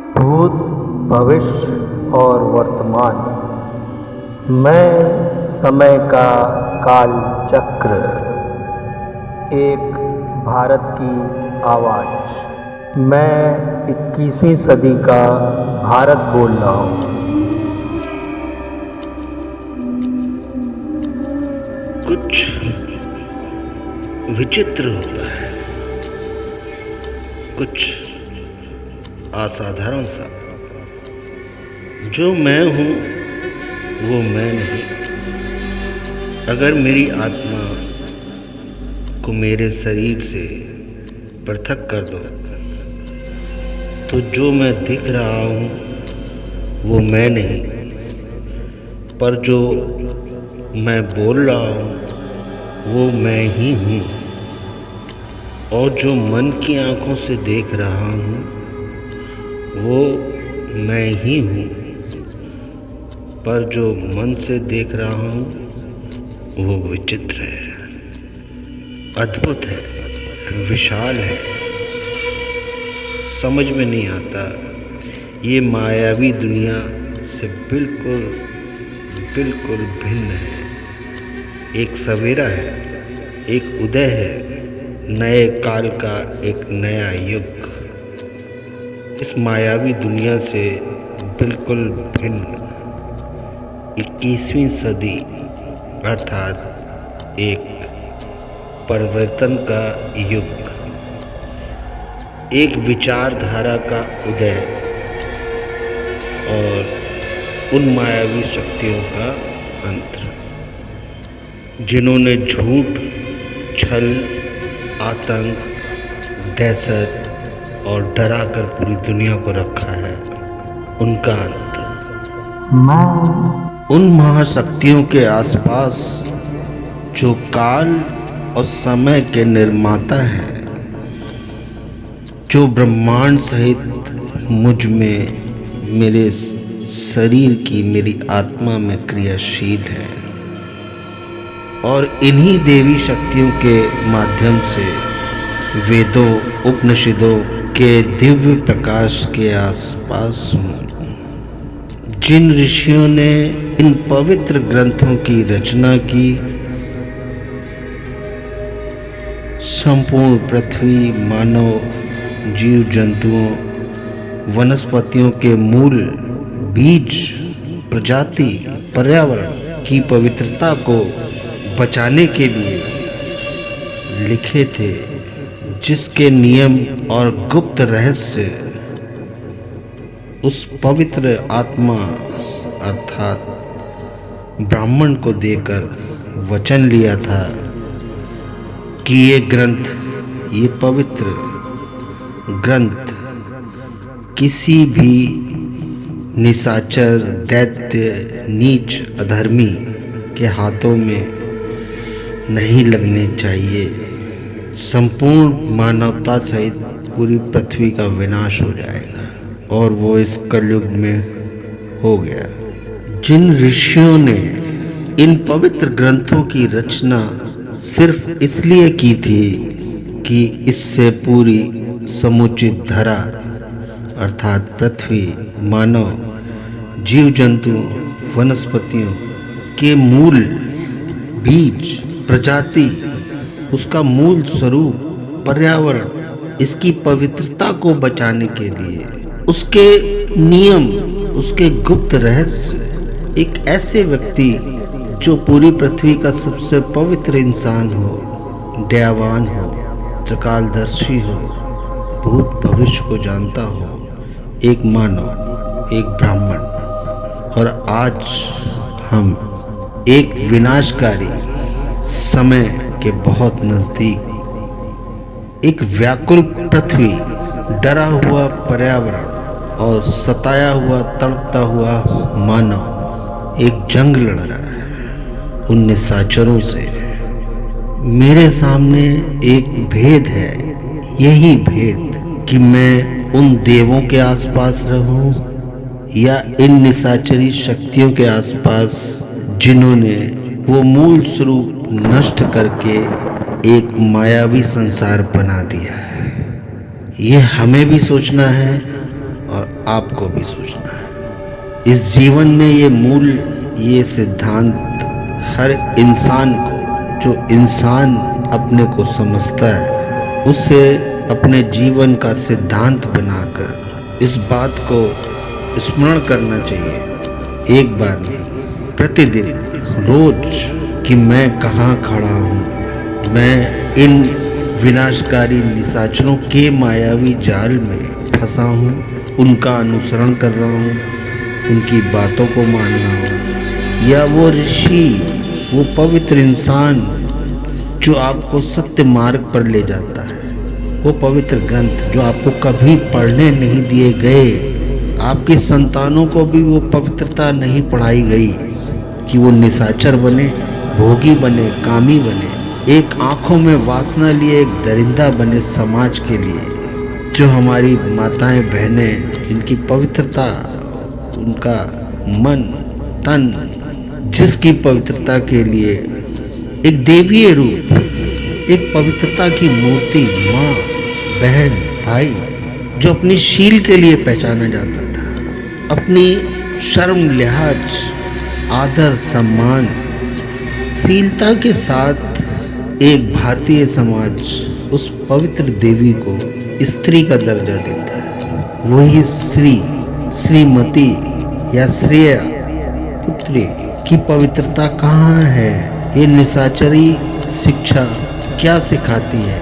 भूत, भविष्य और वर्तमान, मैं समय का काल चक्र, एक भारत की आवाज़। मैं 21वीं सदी का भारत बोल रहा हूँ। कुछ विचित्र होता है, कुछ असाधारण सा। जो मैं हूँ वो मैं नहीं। अगर मेरी आत्मा को मेरे शरीर से पृथक कर दो तो जो मैं दिख रहा हूँ वो मैं नहीं, पर जो मैं बोल रहा हूँ वो मैं ही हूँ। और जो मन की आंखों से देख रहा हूँ वो मैं ही हूँ, पर जो मन से देख रहा हूँ वो विचित्र है, अद्भुत है, विशाल है। समझ में नहीं आता। ये मायावी दुनिया से बिल्कुल बिल्कुल भिन्न है। एक सवेरा है, एक उदय है, नए काल का एक नया युग। इस मायावी दुनिया से बिल्कुल भिन्न 21वीं सदी अर्थात एक परिवर्तन का युग, एक विचारधारा का उदय और उन मायावी शक्तियों का अंत जिन्होंने झूठ, छल, आतंक, दहशत और डरा कर पूरी दुनिया को रखा है, उनका अंत। मैं उन महाशक्तियों के आसपास जो काल और समय के निर्माता हैं, जो ब्रह्मांड सहित मुझ में, मेरे शरीर की, मेरी आत्मा में क्रियाशील है, और इन्हीं देवी शक्तियों के माध्यम से वेदों, उपनिषदों के दिव्य प्रकाश के आसपास हूँ। जिन ऋषियों ने इन पवित्र ग्रंथों की रचना की, संपूर्ण पृथ्वी, मानव, जीव जंतुओं, वनस्पतियों के मूल, बीज, प्रजाति, पर्यावरण की पवित्रता को बचाने के लिए लिखे थे, जिसके नियम और गुप्त रहस्य उस पवित्र आत्मा अर्थात ब्राह्मण को देकर वचन लिया था कि ये ग्रंथ, ये पवित्र ग्रंथ किसी भी निशाचर, दैत्य, नीच, अधर्मी के हाथों में नहीं लगने चाहिए। संपूर्ण मानवता सहित पूरी पृथ्वी का विनाश हो जाएगा, और वो इस कलयुग में हो गया। जिन ऋषियों ने इन पवित्र ग्रंथों की रचना सिर्फ इसलिए की थी कि इससे पूरी समुचित धरा अर्थात पृथ्वी, मानव, जीव जंतु, वनस्पतियों के मूल, बीज, प्रजाति, उसका मूल स्वरूप, पर्यावरण, इसकी पवित्रता को बचाने के लिए उसके नियम, उसके गुप्त रहस्य, एक ऐसे व्यक्ति जो पूरी पृथ्वी का सबसे पवित्र इंसान हो, दयावान हो, त्रिकालदर्शी हो, भूत भविष्य को जानता हो, एक मानव, एक ब्राह्मण। और आज हम एक विनाशकारी समय के बहुत नजदीक, एक व्याकुल पृथ्वी, डरा हुआ पर्यावरण और सताया हुआ, तड़पता हुआ मानव एक जंग लड़ रहा है उन निशाचरों से। मेरे सामने एक भेद है, यही भेद कि मैं उन देवों के आसपास रहूं या इन निशाचरी शक्तियों के आसपास जिन्होंने वो मूल स्वरूप नष्ट करके एक मायावी संसार बना दिया है। ये हमें भी सोचना है और आपको भी सोचना है। इस जीवन में ये सिद्धांत हर इंसान को, जो इंसान अपने को समझता है, उसे अपने जीवन का सिद्धांत बनाकर इस बात को स्मरण करना चाहिए, एक बार नहीं, प्रतिदिन, रोज, कि मैं कहाँ खड़ा हूँ। मैं इन विनाशकारी निशाचरों के मायावी जाल में फंसा हूँ, उनका अनुसरण कर रहा हूँ, उनकी बातों को मान रहा हूँ, या वो ऋषि, वो पवित्र इंसान जो आपको सत्य मार्ग पर ले जाता है, वो पवित्र ग्रंथ जो आपको कभी पढ़ने नहीं दिए गए, आपकी संतानों को भी वो पवित्रता नहीं पढ़ाई गई कि वो निशाचर बने, भोगी बने, कामी बने, एक आंखों में वासना लिए एक दरिंदा बने समाज के लिए। जो हमारी माताएं, बहनें, जिनकी पवित्रता, उनका मन, तन, जिसकी पवित्रता के लिए एक देवीय रूप, एक पवित्रता की मूर्ति, माँ, बहन, भाई, जो अपनी शील के लिए पहचाना जाता था, अपनी शर्म, लिहाज, आदर, सम्मान, शीलता के साथ एक भारतीय समाज उस पवित्र देवी को स्त्री का दर्जा देता है। वही श्री, श्रीमती या श्रेया पुत्री की पवित्रता कहाँ है? ये निशाचरी शिक्षा क्या सिखाती है?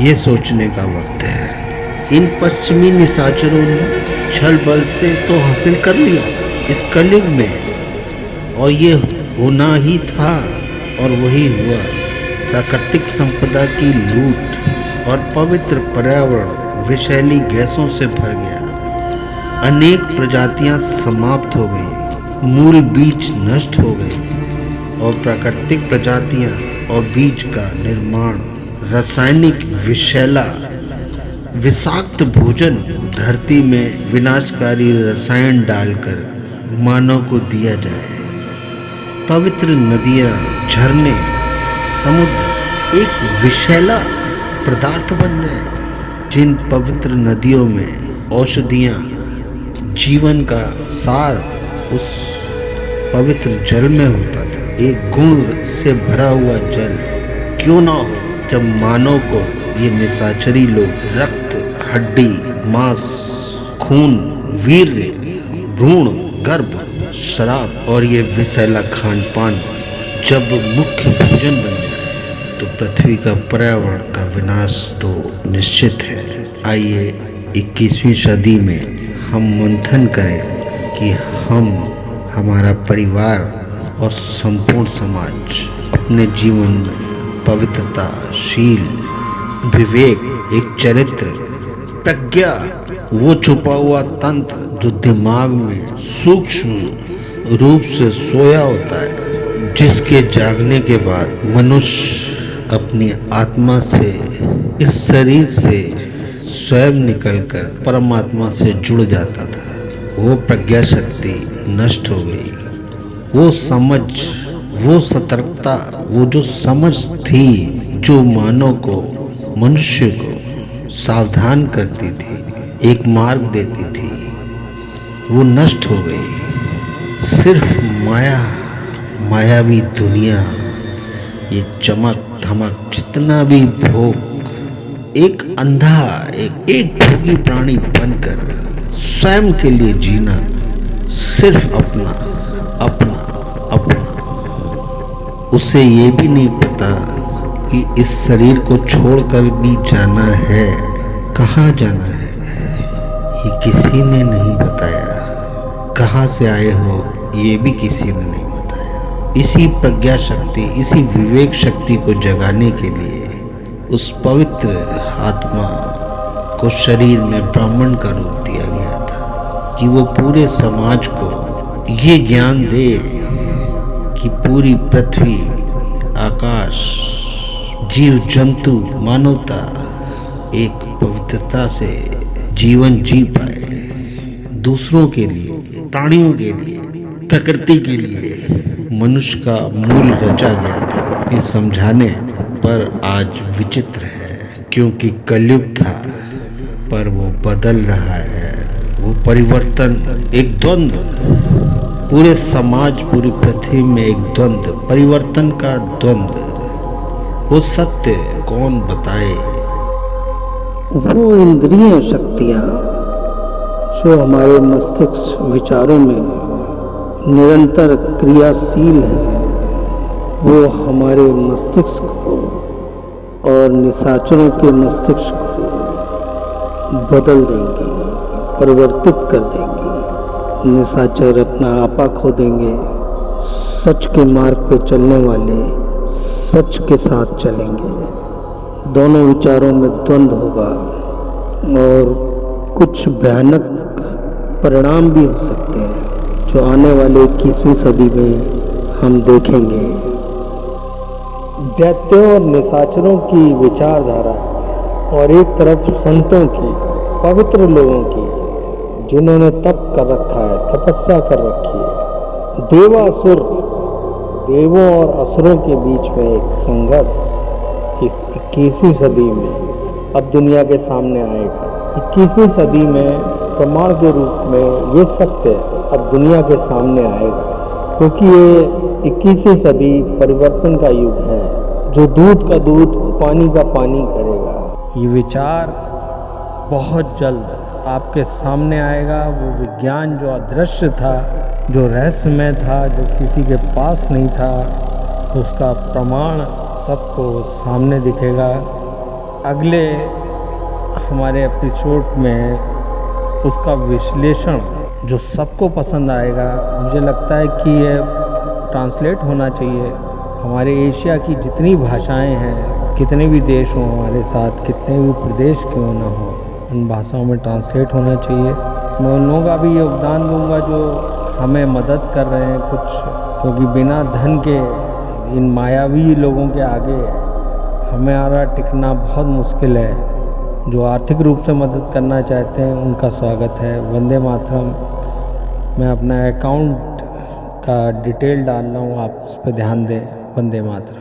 ये सोचने का वक्त है। इन पश्चिमी निशाचरों ने छल बल से तो हासिल कर लिया इस कलयुग में, और ये होना ही था और वही हुआ। प्राकृतिक संपदा की लूट और पवित्र पर्यावरण विषैली गैसों से भर गया। अनेक प्रजातियां समाप्त हो गई, मूल बीज नष्ट हो गए, और प्राकृतिक प्रजातियां और बीज का निर्माण रासायनिक विषैला विषाक्त भोजन धरती में विनाशकारी रसायन डालकर मानव को दिया जाए। पवित्र नदियाँ, झरने, समुद्र एक विषैला पदार्थ बन जाए। जिन पवित्र नदियों में औषधियाँ, जीवन का सार उस पवित्र जल में होता था, एक गुण से भरा हुआ जल क्यों ना हो, जब मानव को ये निशाचरी लोग रक्त, हड्डी, मांस, खून, वीर्य, भ्रूण, गर्भ, शराब और ये विषैला खान पान जब मुख्य भोजन बन जाए, तो पृथ्वी का पर्यावरण का विनाश तो निश्चित है। आइए 21वीं सदी में हम मंथन करें कि हम, हमारा परिवार और संपूर्ण समाज अपने जीवन में पवित्रता, शील, विवेक, एक चरित्र, प्रज्ञा, वो छुपा हुआ तंत्र जो दिमाग में सूक्ष्म रूप से सोया होता है, जिसके जागने के बाद मनुष्य अपनी आत्मा से, इस शरीर से स्वयं निकलकर परमात्मा से जुड़ जाता था। वो प्रज्ञा शक्ति नष्ट हो गई। वो समझ, वो सतर्कता, वो जो समझ थी, जो मानव को, मनुष्य को सावधान करती थी, एक मार्ग देती थी, वो नष्ट हो गई। सिर्फ माया, मायावी दुनिया, ये चमक धमक, जितना भी भोग, एक अंधा, एक भोगी प्राणी बनकर स्वयं के लिए जीना, सिर्फ अपना अपना अपना। उसे ये भी नहीं पता कि इस शरीर को छोड़कर भी जाना है। कहाँ जाना है ये किसी ने नहीं बताया। कहाँ से आए हो ये भी किसी ने नहीं बताया। इसी प्रज्ञा शक्ति, इसी विवेक शक्ति को जगाने के लिए उस पवित्र आत्मा को शरीर में ब्राह्मण का रूप दिया गया था कि वो पूरे समाज को ये ज्ञान दे कि पूरी पृथ्वी, आकाश, जीव जंतु, मानवता एक पवित्रता से जीवन जी पाए। दूसरों के लिए, प्राणियों के लिए, प्रकृति के लिए मनुष्य का मूल रचा गया था। ये समझाने पर आज विचित्र है, क्योंकि कलयुग था पर वो बदल रहा है। वो परिवर्तन, एक द्वंद्व, पूरे समाज, पूरी पृथ्वी में एक द्वंद्व, परिवर्तन का द्वंद्व। वो सत्य कौन बताए? वो इंद्रिय शक्तियाँ जो हमारे मस्तिष्क विचारों में निरंतर क्रियाशील है, वो हमारे मस्तिष्क को और निशाचरों के मस्तिष्क को बदल देंगे, परिवर्तित कर देंगे। निशाचर अपना आपा खो देंगे, सच के मार्ग पे चलने वाले सच के साथ चलेंगे। दोनों विचारों में द्वंद्व होगा और कुछ भयानक परिणाम भी हो सकते हैं जो आने वाले 21वीं सदी में हम देखेंगे। दैत्यों और निशाचरों की विचारधारा और एक तरफ संतों की, पवित्र लोगों की जिन्होंने तप कर रखा है, तपस्या कर रखी है। देवासुर, देवों और असुरों के बीच में एक संघर्ष इस 21वीं सदी में अब दुनिया के सामने आएगा। 21वीं सदी में प्रमाण के रूप में ये सत्य अब दुनिया के सामने आएगा, क्योंकि ये 21वीं सदी परिवर्तन का युग है जो दूध का दूध, पानी का पानी करेगा। ये विचार बहुत जल्द आपके सामने आएगा। वो विज्ञान जो अदृश्य था, जो रहस्यमय था, जो किसी के पास नहीं था, उसका प्रमाण सबको सामने दिखेगा। अगले हमारे एपिसोड में उसका विश्लेषण जो सबको पसंद आएगा। मुझे लगता है कि ये ट्रांसलेट होना चाहिए। हमारे एशिया की जितनी भाषाएं हैं, कितने भी देश हों हमारे साथ, कितने भी प्रदेश क्यों ना हो, उन भाषाओं में ट्रांसलेट होना चाहिए। मैं उन लोगों का भी योगदान दूंगा जो हमें मदद कर रहे हैं कुछ, क्योंकि बिना धन के इन मायावी लोगों के आगे हमारा टिकना बहुत मुश्किल है। जो आर्थिक रूप से मदद करना चाहते हैं उनका स्वागत है। वंदे मातरम। मैं अपना अकाउंट का डिटेल डाल रहा हूँ, आप उस पर ध्यान दें। वंदे मातरम।